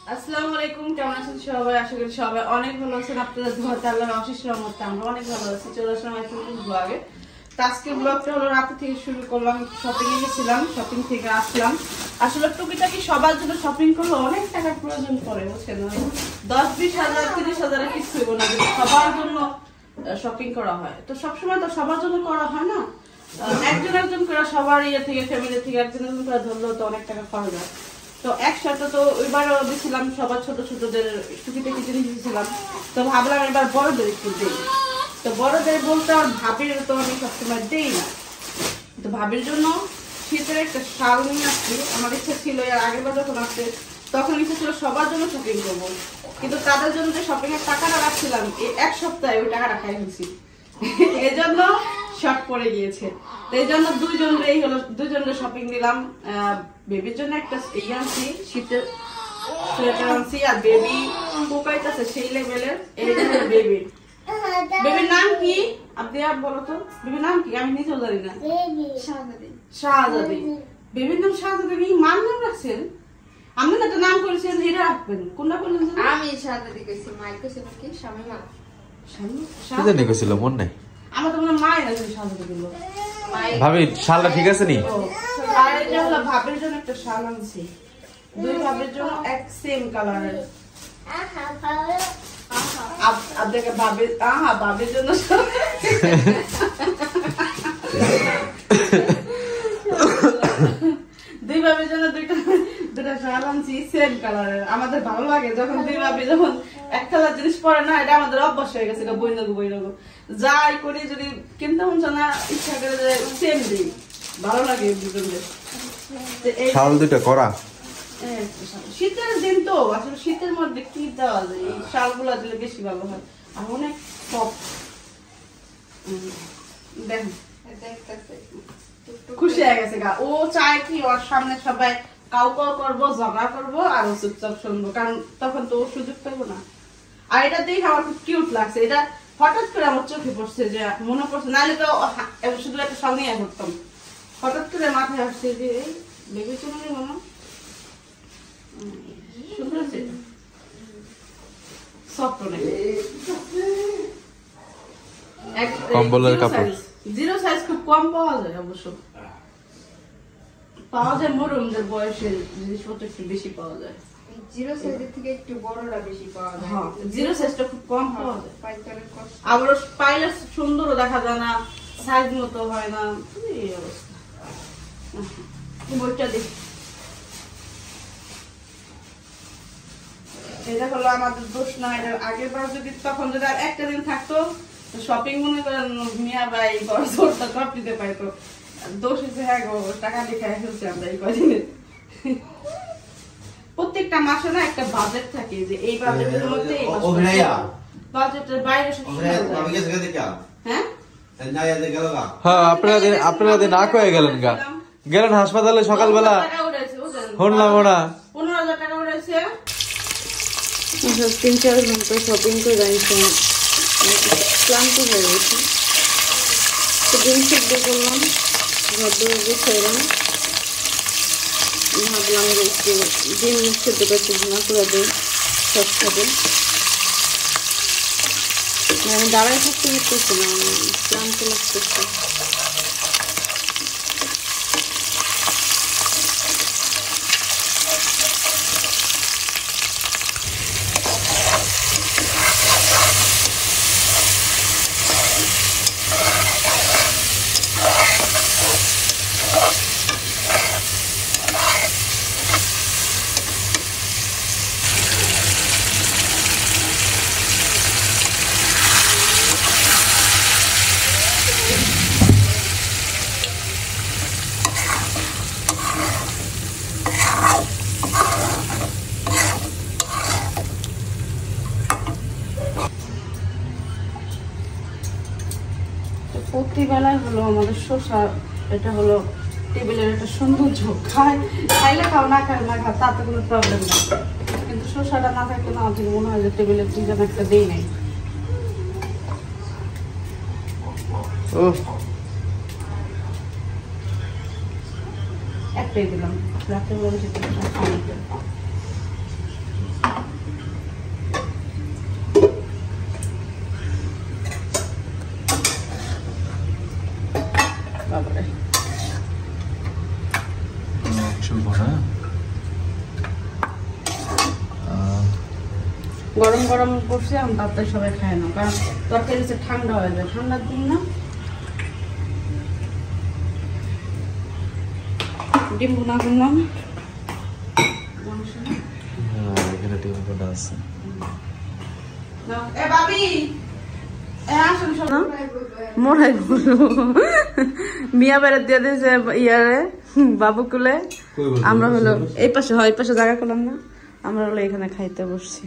আসসালামু আলাইকুম, কেমন আছেন সবাই? আশা করি সবাই অনেক ভালো আছেন। আপনাদের দোয়াতে আল্লাহর অশেষ রহমতে আমরা অনেক ভালো আছি। চলে আসলাম একটা নতুন ব্লগে। তো আজকের ব্লগটা হলো রাতে থেকে শুরু করলাম। শপিং এ গেছিলাম, শপিং থেকে আসলাম। আসলে টুকিটাকি সবার জন্য শপিং করলে অনেক টাকার প্রয়োজন পড়ে, বুঝছেন? 10-20 হাজার 30 হাজারের কিছু হইব না, সবার জন্য শপিং করা হয়। তো সবসময় তো সবার জন্য করা হয় না, একজন একজন করে সবার ইয়ে থেকে ফ্যামিলি থেকে একজন একজন করে ধরলেও তো অনেক টাকা খরচ হয়। তো একসাথে তো ওইবারও দিয়েছিলাম, সবার ছোট ছোটদের টুকিটাকি জিনিস দিয়েছিলাম। তো ভাবলাম এবার বড়দের একটু দিই। তো বড়দের বলতে আর ভাবির তো আমি সবসময় দিই না। তো ভাবির জন্য শীতের একটা শাল নিয়ে আসছি। আমার ইচ্ছা ছিল এর আগের বার যখন আসছে তখন ইচ্ছা ছিল সবার জন্য শপিং করবো, কিন্তু তাদের জন্য যে শপিং এর টাকাটা রাখছিলাম এক সপ্তাহে ওই টাকাটা খাই ফেলছি। এই জন্য শর্ট পড়ে গিয়েছে। তো এই জন্য দুইজনের শপিং নিলাম। বেবির জন্য একটা ইয়ে আনছি, শীতের সোয়েটার আনছি। আর বেবি পোকাইতেছে সেই লেভেলের। এই বেবির নাম কি আপনি বলো তো? বেবির নাম কি? আমি নিজেও জানি না। শাহজাদি। বেবির নাম শাহজাদি। মান নাম রাখছেন? আপনি না একটা নাম করেছেন, এটা রাখবেন। কোনটা বললেন? আমি শাহজাদি কইছি, মাই কইছে নাকি শামিমা? শাহজাদি কইছিল মন নাই। আমার তো মনে মায়ের আছে শাহজাদি বললো। ভাবি শালটা ঠিক আছে নি? আর এটা হলো ভাবির জন্য একটা শাল আনছি। দুই ভাবির জন্য এক সেম কালারের। আপনাকে ভাবির জন্য দুই ভাবির জন্য দুটা শাল আনছি সেম কালারের। আমাদের ভালো লাগে যখন দুই ভাবি যখন এক কালার জিনিস পরে না, এটা আমাদের অভ্যাস হয়ে গেছে। বইনগো যাই করি যদি কিনতে মন না ইচ্ছা করে যে সেম দিই, ভালো লাগে দুজনের। শাল দুটো করা শীতের দিন তো আসলে শীতের মধ্যে কি দেওয়া যায়, এই শালগুলা দিলে বেশি ভালো হয়। আর অনেক সফট। দেখেন খুশি হয়ে গেছে গা। ও চায় কি ওর সামনে সবাই কাউ করবো, ঝগড়া করবো আর ও চুপচাপ শুনবো, কারণ তখন তো ও সুযোগ পাবো না। আর এটা দেখে আমার খুব কিউট লাগছে। এটা হঠাৎ করে আমার চোখে পড়ছে, যে মনে পড়ছে, নাহলে তো শুধু একটা সঙ্গে করতাম। হঠাৎ করে মাথায় আসছে যে বেবি চলে মনে সুন্দর আছে। সফট অনেক। কম্বলের কাপড় জিরো সাইজ খুব কম পাওয়া যায়, অবশ্য পাওয়া যায় মরুমদের বয়সের জিনিসপত্র একটু বেশি পাওয়া যায়। জিরো সাইজের থেকে একটু বড়রা বেশি পাওয়া যায়। হ্যাঁ, জিরো সাইজটা খুব কম পাওয়া যায়। আবার পাইলে সুন্দরও দেখা যায় না, সাইজ মতো হয় না, এই অবস্থা। বইটা দেখি। এটা হলো আমাদের দোষ না। এটা আগের বার যদি তখন যদি আর একটা দিন থাকতো শপিং মনে করেন মিয়া ভাই জোরটা সব দিতে পাইতো। দোষ হচ্ছে হ্যাঁ গো, টাকা দেখে ফেলছি আমরা এই কদিনে। প্রত্যেকটা মাসে না একটা বাজেট থাকে, যে এই বাজেটের মধ্যে বাজেটের বাইরে হ্যাঁ আপনারা না কয়ে গেলেন গা, গেলেন হাসপাতালে সকালবেলা শুনলাম ওরা 15,000 টাকা উঠেছে। 3-4 ঘন্টা শপিং করে যাইছি, ক্লান্ত হয়ে গেছি। তো ডিম সিদ্ধ করলাম, ঘর দৌড় গুছাইলাম। ভাবলাম যে একটু ডিম সিদ্ধটা একটু ঘুমা করে দিই সব খাবে। আমি দাঁড়ায় থাকতে পারতেছিলাম, ক্লান্ত লাগতেছে। প্রতিবেলায় হলো আমাদের শসা, এটা হলো টেবিলের একটা সৌন্দর্য। খাইলে খাও, না খাই না খাও, তাতে কোনো প্রবলেম নেই। কিন্তু শসাটা না থাকলে না আমাদের মনে হয় যে টেবিলের ডিজাইন একটা দেই নাই। একটাই দিলাম, রাতের বেলা সেটা খাই। গরম গরম করছে আমি তাড়াতাড়ি সবাই খায় না, কারণ তরকারি হচ্ছে ঠান্ডা হয়ে যায়, ঠান্ডার দিন না। ডিম ভুনা করলাম, এখানে ডিম ভুনা আছে। মিয়া বেড়ে দিয়ে দিয়েছে ইয়ারে বাবু কুলে, আমরা হলো এই পাশে হয়, এই পাশে জায়গা করলাম না, আমরা হলো এখানে খাইতে বসছি।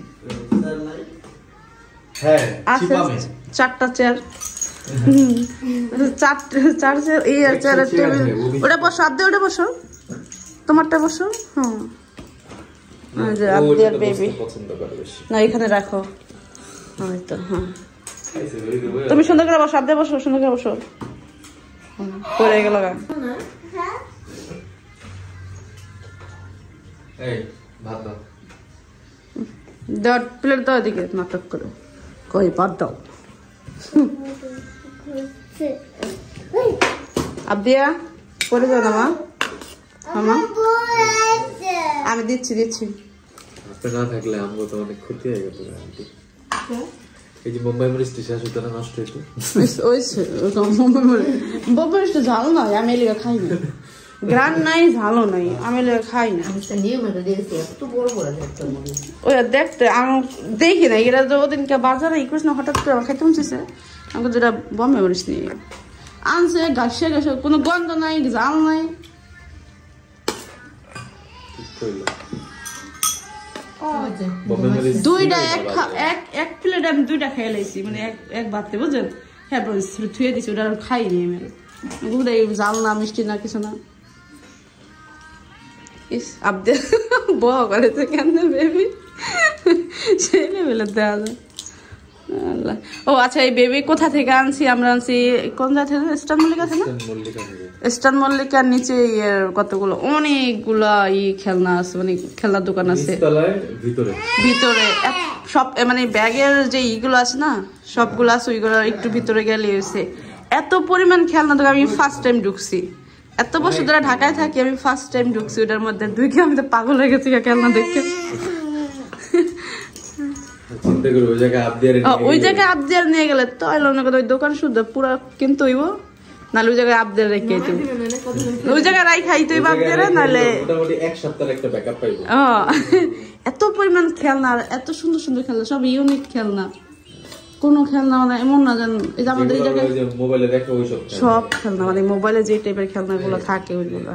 আছে 4টা চেয়ার, 4 চেয়ার, এই চেয়ারের টেবিল। ওটা বসো, আব্দে ওটা বসো, তোমারটা বসো। আব্দের বেবি না এখানে রাখো, হয়তো। হ্যাঁ তুমি সুন্দর করে বসো, আব্দে বসো, সুন্দর করে বসো। পড়ে গেল গা। দাও প্লেট দাও এদিকে, নাটক করে কই বাদ দাও। আব্দিয়া পড়ে যাও না মা, মামা আমি দিচ্ছি। আপনি না থাকলে আমগো তো অনেক ক্ষতি হয়ে গেল। এই যে মুম্বাই মরিচ শেষ হতো না, নষ্ট হইতো। মুম্বাই মরিচটা ঝাল নয়, আমি এলিগা খাই না, গ্রান নাই, ঝালও নাই, আমি এলিগা খাই না। ওই দেখতে আমি দেখি না, এরা যে ওদিনকে বাজারে ই কৃষ্ণ হঠাৎ করে আমার খাইতে মনছে, আমাকে যেটা বম্বে মরিচ নিয়ে আনছে, ঘাসে ঘাসে কোনো গন্ধ নাই, ঝাল নাই। দুইটা এক প্লেট আমি 2টা খেয়ে লাইছি, মানে এক ভাতে বুঝলেন। হ্যাঁ থুয়ে দিছি, ওটা আর খাইনি আমি। জাল না, মিষ্টি না, কিছু না। ইস আব্দে বহ করেছে কেন বেবি, সেই লেভেলের দেওয়া যায়। ও আচ্ছা, এই বেবি কোথা থেকে আনছি? আমরা আনছি কোন জায়গা থেকে? স্টান মল্লিকা থেকে। স্টান মল্লিকার নিচে কতগুলো অনেকগুলা খেলনা আছে, মানে খেলনার দোকান আছে ভিতরে সব, মানে ব্যাগের যে ইগুলো আছে না, সবগুলো আছে, ওইগুলো একটু ভিতরে গেলে হয়েছে। এত পরিমাণ খেলনা দোকান আমি ফার্স্ট টাইম ঢুকছি, এত বছর ধরে ঢাকায় থাকি, আমি ফার্স্ট টাইম ঢুকছি ওটার মধ্যে। দুইকে আমি তো পাগল হয়ে গেছি খেলনা দেখে। ওই জায়গায় আবদিয়ার নিয়ে গেলে তো ওই দোকান শুদ্ধ পুরো কিন্তু হইব, নাহলে ওই জায়গায় আবদিয়ার রেখে ওই জায়গায় রাই খাইতে হইব আবদিয়ার, নাহলে এত পরিমাণ খেলনা, এত সুন্দর সুন্দর খেলনা, সব ইউনিক খেলনা। কোনো খেলনা মানে এমন না যেন এই যে আমাদের এই জায়গায় সব খেলনা, মানে মোবাইলে যে টাইপের খেলনাগুলো থাকে ওইগুলো।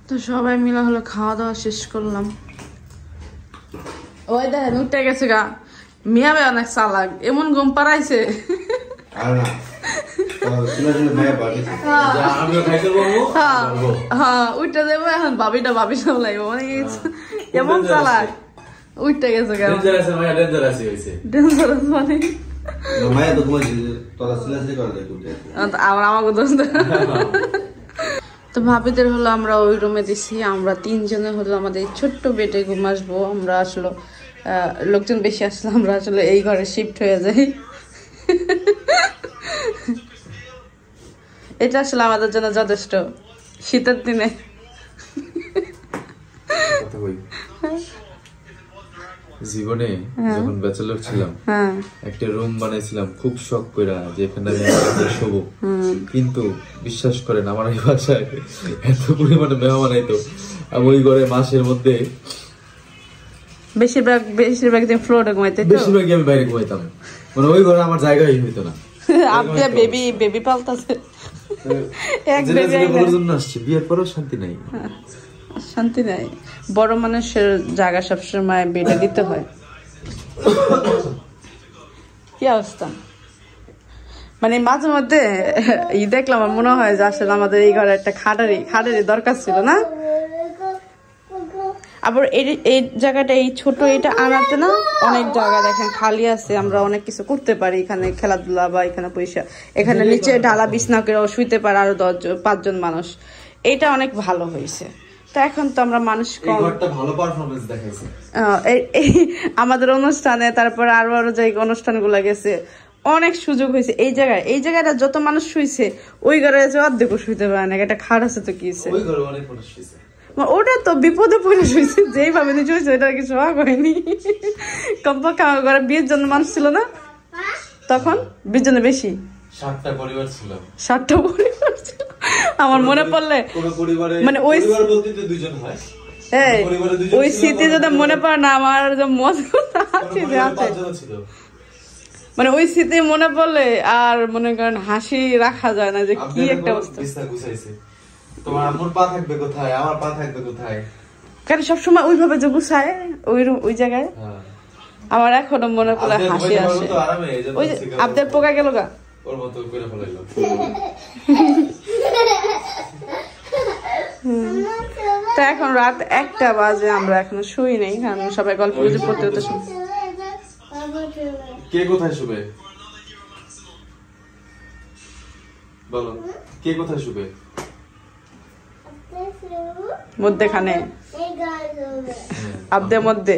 তো সবাই মিলে হলো খাওয়া দাওয়া শেষ করলাম। ওই দেখেন উঠে গেছে গা, মিয়া ভাই অনেক চালাক, এমন ঘুম পাড়াইছে। হ্যাঁ উঠে দেবো এখন, ভাবি সামলাইবো, মানে এমন চালাক উঠে গেছে গা। ডেঞ্জারাস মানে আমাকে দোষ। তো ভাবিদের হলো আমরা ওই রুমে দিছি, আমরা 3 জনে হলো আমাদের ছোট্ট বেডে ঘুম আসবো। আমরা আসলে লোকজন বেশি আসলে আমরা আসলে এই ঘরে শিফট হয়ে যাই। এটা আসলে আমাদের জন্য যথেষ্ট শীতের দিনে। জীবনে যখন ব্যাচেলর ছিলাম একটা রুম বানাইছিলাম খুব শখ কইরা, যেখানে আমি শোবো। কিন্তু বিশ্বাস করেন আমার এই বাসায় এত পরিমাণে মেহমান আইতো, আমি ওই ঘরে মাসের মধ্যে বেশিরভাগ দিন ফ্লোরে ঘুমাইতে, বেশিরভাগই আমি বাইরে ঘুমাইতাম, মানে ওই ঘরে আমার জায়গাই হইতো না। আপনি বেবি পালতাছে, এক বেবির জন্য আসছে, বিয়ের পরেও শান্তি নাই, শান্তি নাই। বড় মানুষের জায়গা সবসময় বেডে দিতে হয়। কি অবস্থা, মানে মাঝে মধ্যে দেখলাম আমার মনে হয় যে আসলে আমাদের এই ঘরে একটা খাটারি দরকার ছিল না। আবার এই জায়গাটা, এই ছোট এটা আনাতে না অনেক জায়গা দেখেন খালি আছে, আমরা অনেক কিছু করতে পারি এখানে, খেলাধুলা বা এখানে পয়সা, এখানে নিচে ঢালা বিছনা করে শুইতে পারে আরো 5 জন মানুষ। এটা অনেক ভালো হয়েছে। তো এখন তো আমরা মানুষ কম, আমাদের অনুষ্ঠানে, তারপরে আরো যে অনুষ্ঠানগুলো গেছে, অনেক সুযোগ হয়েছে। এই জায়গাটা যত মানুষ শুইছে ওই ঘরে অর্ধেক শুইতে পারে না, একটা খাট আছে তো কি ওটা তো বিপদে পড়ে শুয়েছে, যেইভাবে নিচে হয়েছে ওটা কি শোয়া হয়নি। কমপক্ষে আমার ঘরে 20 জন মানুষ ছিল না তখন, 20 জনের বেশি, 7টা পরিবার ছিল। 7টা পরিবার ছিল। আমার মনে পড়লে মানে ওই ওই স্মৃতি যদি মনে পড়ে না আমার মানে ওই স্মৃতি মনে পড়লে আর মনে করেন হাসি রাখা যায় না, যে কি একটা অবস্থা। তোমার আম্মুর পা থাকবে কোথায়, আমার পা থাকবে কোথায়, কারণ সবসময় ওইভাবে যে গুছায় ওই জায়গায় আমার এখনো মনে পড়লে হাসি আসে। ওই আবদের পোকা গেল গা ওর মতো করে ফেলাইলো। তো এখন রাত 1টা বাজে, আমরা এখনো শুই নেই, কারণ সবাই গল্প গুজব করতে করতে শুই। কে কোথায় শুবে বলো, কে কোথায় শুবে? মধ্যেখানে আবদের মধ্যে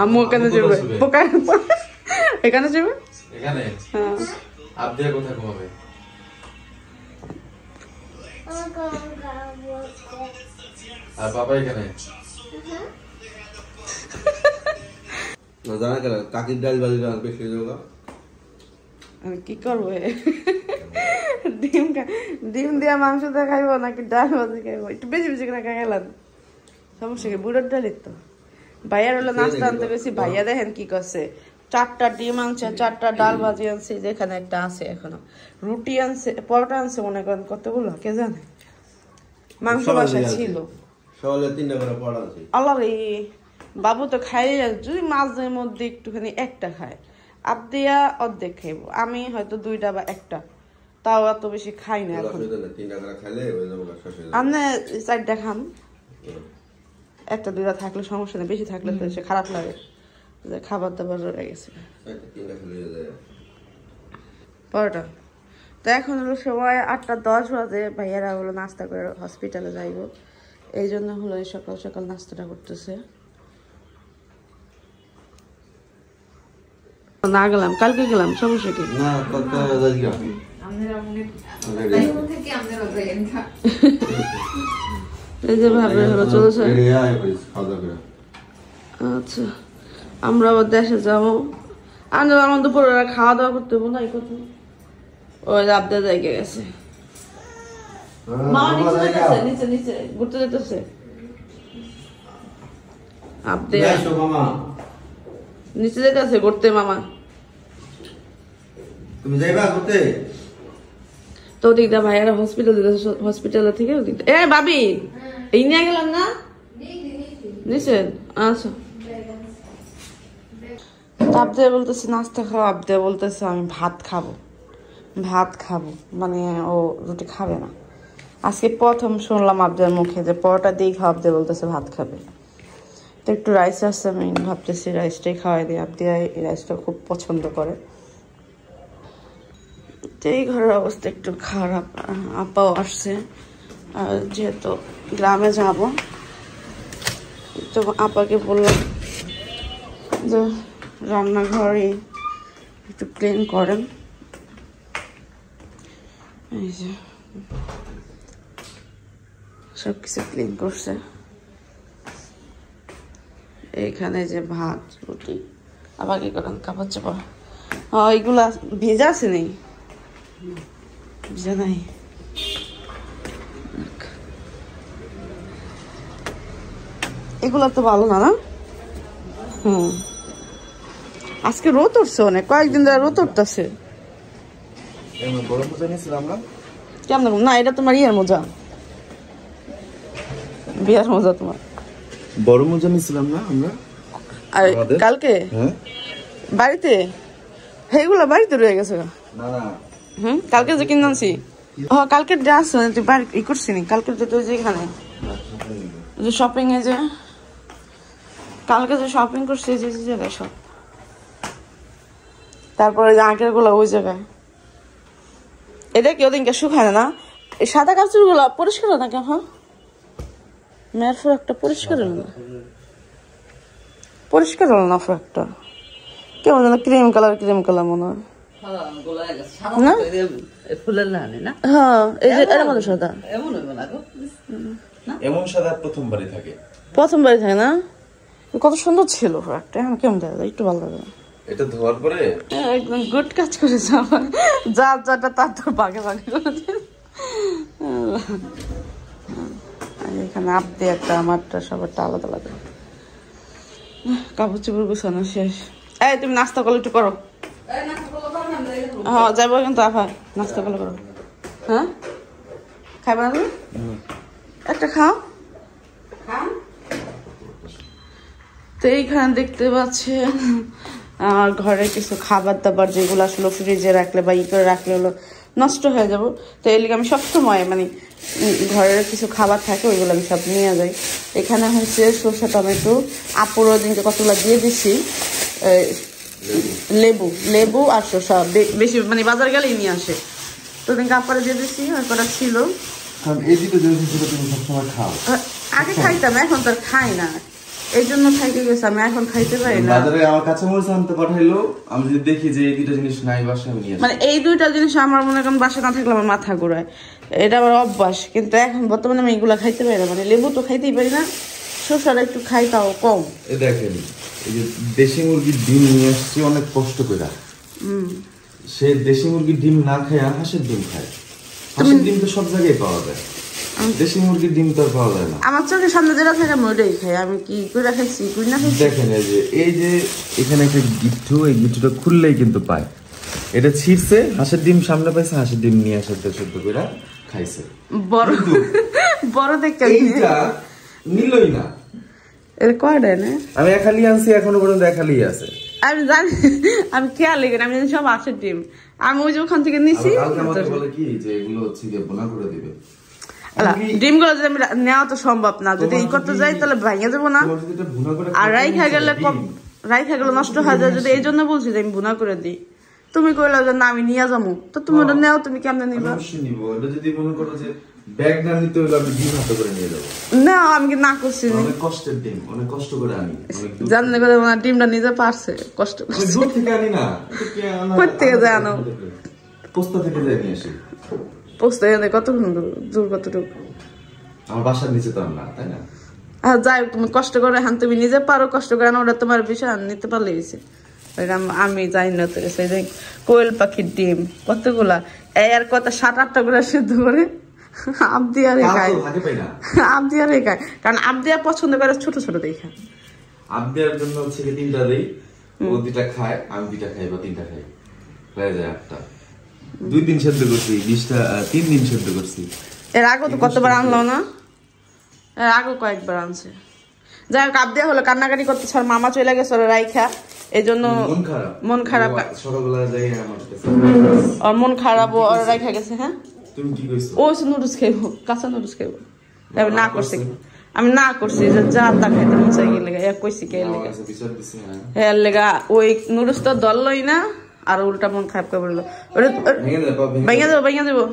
আম্মু এখানে যাবে, পোকা এখানে যাবে, এখানে আবদিয়া কোথায় ঘুমাবে? আর বাবা এখানে জানা গেল কাকির ডাল বাজি বেশি যোগা আমি কি করবো? ডিম দিয়া মাংস দিয়ে খাইবো নাকি ডাল ভাজি খাইবো? একটু বেশি বেশি করে খাইলাম, সমস্যা কি? বুড়োর ডালির তো ভাইয়ার হলো নাস্তা আনতে গেছি, ভাইয়া দেখেন কি করছে, 4টা ডিম আনছে, 4টা ডাল ভাজি আনছে, যেখানে একটা আছে এখনো, রুটি আনছে, পরোটা আনছে, মনে করেন কতগুলো কে জানে। মাংস বাসা ছিল, সকালে 3টা করে পড়া আছে। আল্লাহ রে, বাবু তো খাই, যদি মাঝের মধ্যে একটুখানি একটা খায়, আবদিয়া অর্ধেক খাইবো, আমি হয়তো 2টা বা 1টা, তাও এত বেশি খাই না এখন। 3টা করে খাইলে হয়ে যাবে শেষ। আপনি 4টা খান, 1টা 2টা থাকলে সমস্যা নেই, বেশি থাকলে তো সে খারাপ লাগে যে খাবার দাবার রয়ে গেছে। 3টা খেলে যায় পরোটা তো এখন হলো সময় 8টা 10 বাজে, ভাইয়ারা হলো নাস্তা করে হসপিটালে যাইব, এই জন্য হলো এই সকাল সকাল নাস্তাটা করতেছে। না গেলাম, কালকে গেলাম, সমস্যা কি? না কত যাই গা এই যে ভাবে হলো চলছে। আচ্ছা, আমরা আবার দেশে যাবো, আমার দুপুরে খাওয়া দাওয়া করতে হবো না, এই কথা ওই আবদা জায়গায় গেছে, মামা নিচে যেতেছে, নিচে নিচে ঘুরতে যেতেছে, আবদে নিচে যেতেছে ঘুরতে। মামা তুমি যাইবা ঘুরতে? তো ওদিকটা ভাইয়ারা হসপিটাল থেকে ওদিকটা। এ ভাবি, এই নিয়ে গেলাম না নিচে? আচ্ছা, আবদে বলতেছে নাস্তা খাও, আবদে বলতেছে আমি ভাত খাবো, ভাত খাবো, মানে ও রুটি খাবে না। আজকে প্রথম শুনলাম আবদের মুখে যে পরোটা দিয়ে খাও, আবদে বলতেছে ভাত খাবে। তো একটু রাইস আসছে, আমি ভাবতেছি রাইসটাই খাওয়াই দিই, আবদিয়া এই রাইসটা খুব পছন্দ করে। এই ঘরের অবস্থা একটু খারাপ, আপাও আসছে, আর যেহেতু গ্রামে যাব তো আপাকে বললাম যে রান্নাঘরে একটু ক্লিন করেন। এই যে সব কিছু ক্লিন করছে, এইখানে যে ভাত রুটি, আবার কি করেন কাপড় চাপড়, এইগুলা ভেজা আছে নেই, ভিজা নাই। এগুলা তো ভালো না, না? আজকে রোদ উঠছে অনেক, কয়েকদিন ধরে রোদ উঠতেছে। কেমন না? এটা তোমার ইয়ের মোজা, বিয়ার মোজা তোমার। বড় মোজা নিছিলাম না আমরা কালকে বাড়িতে, সেইগুলা বাড়িতে রয়ে গেছে। না না কালকে যে কিনে আনছি, কালকে ড্রেস তুই বাড়ি ই করছি নি, কালকে যে তুই যেখানে যে শপিং এ যে কালকে যে শপিং করছি যে জায়গায় সব, তারপরে যে আঁকের গুলা ওই জায়গায়, এটা কি ওদিনকে শুকায় না? এই সাদা কাপড় গুলা পরিষ্কার না কেন? হ্যাঁ, মেয়ের ফ্রকটা পরিষ্কার হলো না, পরিষ্কার হলো না ফ্রকটা, কেমন যেন ক্রিম কালার মনে হয়। না? ফুলের লাহানি না হ্যাঁ এই যে এটা কত সাদা এমন হইব না গো এমন সাদা প্রথমবারই থাকে। প্রথমবারই থাকে না কত সুন্দর ছিল একটা এখন কেমন দেখা যায় একটু ভালো লাগে না এটা ধোয়ার পরে একদম গুড কাজ করেছে আমার যার যাটা তার তোর বাগে বাগে করেছে এখানে আপনি একটা আমারটা সবারটা আলাদা আলাদা কাপড় চোপড় গুছানো শেষ এই তুমি নাস্তা করলে একটু করো হ্যাঁ যাবো কিন্তু আফা নাস্তা করলে করো হ্যাঁ খাইবা না তুমি একটা খাও তো এইখানে দেখতে পাচ্ছেন আমার ঘরে কিছু খাবার দাবার যেগুলো আসলে ফ্রিজে রাখলে বা ই করে রাখলে হলো নষ্ট হয়ে যাব তো এই লিগে আমি সবসময় মানে ঘরের কিছু খাবার থাকে ওইগুলো আমি সব নিয়ে যাই এখানে হচ্ছে সরষে টমেটো আপুরও দিনকে কতগুলো দিয়ে দিছি লেবু আর শসা বেশি মানে বাজার গেলেই নিয়ে আসে তো দিনকে আপুরে দিয়ে দিছি আর কটা ছিল এই দুটো জিনিস তুমি সবসময় খাও। আগে খাইতাম এখন তো আর খাই না এই জন্য খাইতে গেছে আমি এখন খাইতে পারি না বাজারে আমার কাছে মরিচ আনতে পাঠাইলো আমি যদি দেখি যে এই দুটো জিনিস নাই বাসায় আমি নিয়ে আসি। মানে এই দুইটা জিনিস আমার মনে করেন বাসা না থাকলে আমার মাথা ঘুরায় এটা আমার অভ্যাস কিন্তু এখন বর্তমানে আমি এগুলা খাইতে পারি না মানে লেবু তো খাইতেই পারি না শসাটা একটু খাই তাও কম এই দেখেন এই যে দেশি মুরগির ডিম নিয়ে আসছি অনেক কষ্ট করে সে দেশি মুরগির ডিম না খায় হাঁসের ডিম খায় হাঁসের ডিম তো সব জায়গায় পাওয়া যায় দেশি মুরগির ডিম তো আর পাওয়া যায় না আমার চোখের সামনে যেটা থাকে আমি ওইটাই খাই আমি কি কুইরা খাইছি কুই না খাইছি দেখেন এই যে এখানে একটা গিট্টু এই গিট্টুটা খুললেই কিন্তু পায় এটা ছিঁড়ছে হাঁসের ডিম সামনে পাইছে হাঁসের ডিম নিয়ে আসতে শুদ্ধ করে খাইছে বড় কিন্তু বড় দেখতে এইটা নিলই না এটা কয়টা না আমি একালি আনছি এখনো পর্যন্ত একালি আছে আমি জানি আমি খেয়াল লেগে আমি জানি সব আছে ডিম আমি ওই যে ওখান থেকে নিছি কালকে আমাকে বলে কি যে এগুলো হচ্ছে গিয়ে বোনা করে দিবে ডিম গুলো যদি আমি নেওয়া তো সম্ভব না যদি ই করতে যাই তাহলে ভাঙে যাবো না তোমার যদি এটা ভুনা করে আর রাইখা গেলে নষ্ট হয়ে যায় যদি এই জন্য বলছি যে আমি ভুনা করে দিই তুমি কইলা যে না আমি নিয়ে যাবো তো তুমি ওটা নেও তুমি কেমনে নিবা অবশ্যই নিব এটা যদি মনে করো যে ব্যাগ না নিতে হলে আমি ডিম হাতে করে নিয়ে যাবো না আমি কি না করছি অনেক কষ্টের ডিম অনেক কষ্ট করে আনি অনেক দূর জানলে কথা না ডিমটা নিজে পারছে কষ্ট আমি দূর থেকে আনি না কোথা থেকে যায় আনো? পোস্তা থেকে যাই নিয়ে আসি পোস্ত এনে কতক্ষণ দূর কতটুকু আমার বাসার নিচে তো আর না তাই না আর যাই হোক, তুমি কষ্ট করে হ্যাঁ তুমি নিজে পারো কষ্ট করে না ওটা তোমার বিষয় আর নিতে পারলে গেছে আমি যাই না তো সেই যে কোয়েল পাখির ডিম কতগুলা এই আর কত 7-8টা করে সিদ্ধ করে আবদিয়ারে খায় থাকে পাই না আবদিয়ারে খায় কারণ আবদিয়া পছন্দ করে ছোট ছোট দেখা আবদিয়ার জন্য হচ্ছে কি 3টা দেই ও 2টা খায় আমি 2টা খাই বা 3টা খাই হয়ে যায় 8টা 2 দিন সেদ্ধ করছি 20টা 3 দিন সেদ্ধ করছি এর আগে তো কতবার আনলো না এর আগে কয়েকবার আনছে যাই হোক আবদিয়া হলো কান্নাকাটি করতেছে আর মামা চলে গেছে ওরা রাইখা এই জন্য মন খারাপ ছোটবেলা যাই আমার কাছে আর মন খারাপ ওরা রাইখা গেছে হ্যাঁ তুমি কি কইছো ও নুডলস খাইবো কাঁচা নুডলস খাইবো আমি না করছি আমি না করছি যে যা তা খাইতে মন চাই গেলে কইছি কে লেগে হ্যাঁ লেগা ওই নুডলস তো দললই না আর উল্টা মন খারাপ করে বললো ওটা ভেঙে যাবো